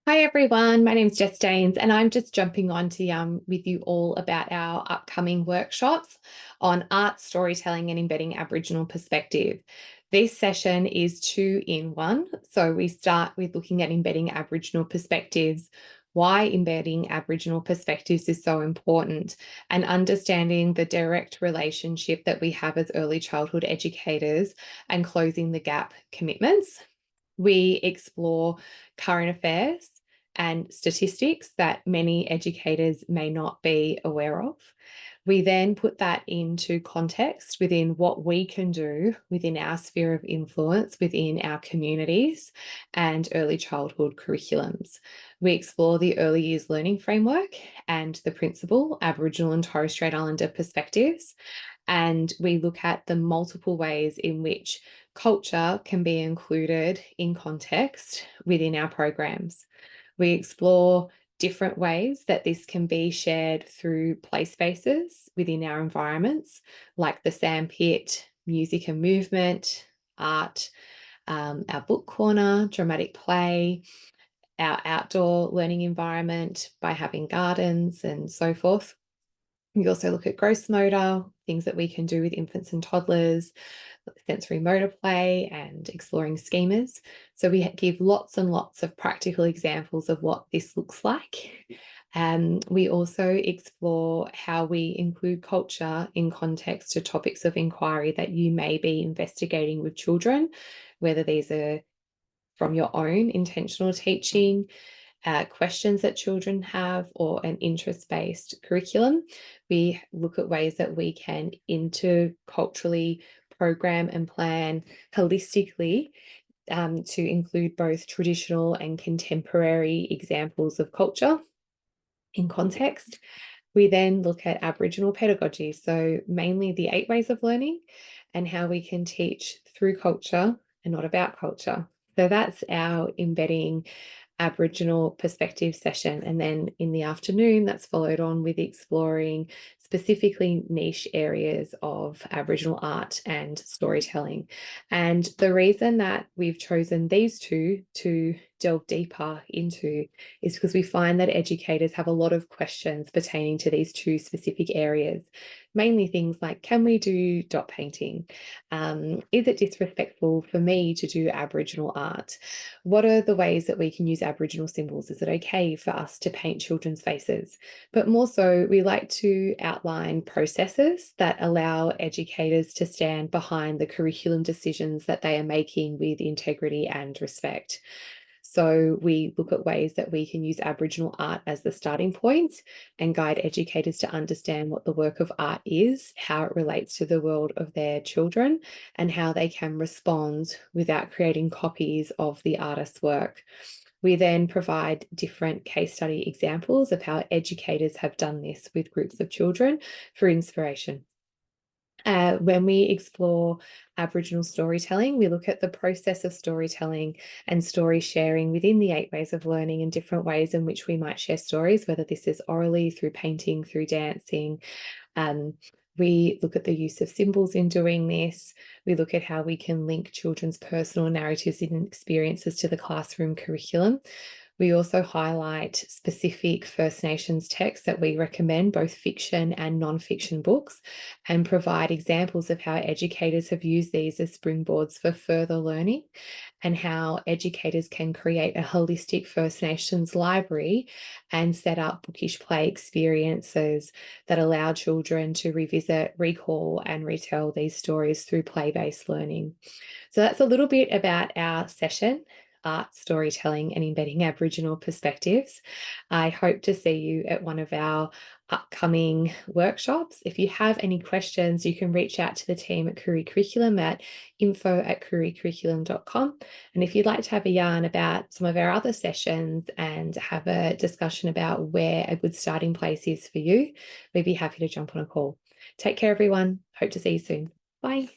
Hi everyone, my name's Jess Danes and I'm just jumping on to with you all about our upcoming workshops on art, storytelling and embedding Aboriginal perspective. This session is 2 in 1. So we start with looking at embedding Aboriginal perspectives, why embedding Aboriginal perspectives is so important, and understanding the direct relationship that we have as early childhood educators and closing the gap commitments. We explore current affairs and statistics that many educators may not be aware of. We then put that into context within what we can do within our sphere of influence within our communities and early childhood curriculums. We explore the early years learning framework and the principle Aboriginal and Torres Strait Islander perspectives. And we look at the multiple ways in which culture can be included in context within our programs. We explore different ways that this can be shared through play spaces within our environments, like the sandpit, music and movement, art, our book corner, dramatic play, our outdoor learning environment by having gardens and so forth. We also look at gross motor, things that we can do with infants and toddlers, sensory motor play, and exploring schemas. So we give lots and lots of practical examples of what this looks like. We also explore how we include culture in context to topics of inquiry that you may be investigating with children, whether these are from your own intentional teaching, questions that children have, or an interest-based curriculum. We look at ways that we can interculturally program and plan holistically to include both traditional and contemporary examples of culture in context. We then look at Aboriginal pedagogy, so mainly the 8 ways of learning and how we can teach through culture and not about culture. So that's our embedding Aboriginal perspective session. And then in the afternoon, that's followed on with exploring specifically niche areas of Aboriginal art and storytelling. And the reason that we've chosen these two to delve deeper into is because we find that educators have a lot of questions pertaining to these two specific areas, mainly things like, can we do dot painting? Is it disrespectful for me to do Aboriginal art? What are the ways that we can use Aboriginal symbols? Is it okay for us to paint children's faces? But more so, we like to outline processes that allow educators to stand behind the curriculum decisions that they are making with integrity and respect. So we look at ways that we can use Aboriginal art as the starting point and guide educators to understand what the work of art is, how it relates to the world of their children, and how they can respond without creating copies of the artist's work. We then provide different case study examples of how educators have done this with groups of children for inspiration. When we explore Aboriginal storytelling, we look at the process of storytelling and story sharing within the 8 ways of learning and different ways in which we might share stories, whether this is orally, through painting, through dancing. We look at the use of symbols in doing this. We look at how we can link children's personal narratives and experiences to the classroom curriculum. We also highlight specific First Nations texts that we recommend, both fiction and non-fiction books, and provide examples of how educators have used these as springboards for further learning, and how educators can create a holistic First Nations library and set up bookish play experiences that allow children to revisit, recall, and retell these stories through play-based learning. So that's a little bit about our session, art, storytelling, and embedding Aboriginal perspectives. I hope to see you at one of our upcoming workshops. If you have any questions, you can reach out to the team at Koori Curriculum at info@kooricurriculum.com. And if you'd like to have a yarn about some of our other sessions and have a discussion about where a good starting place is for you, we'd be happy to jump on a call. Take care, everyone. Hope to see you soon. Bye.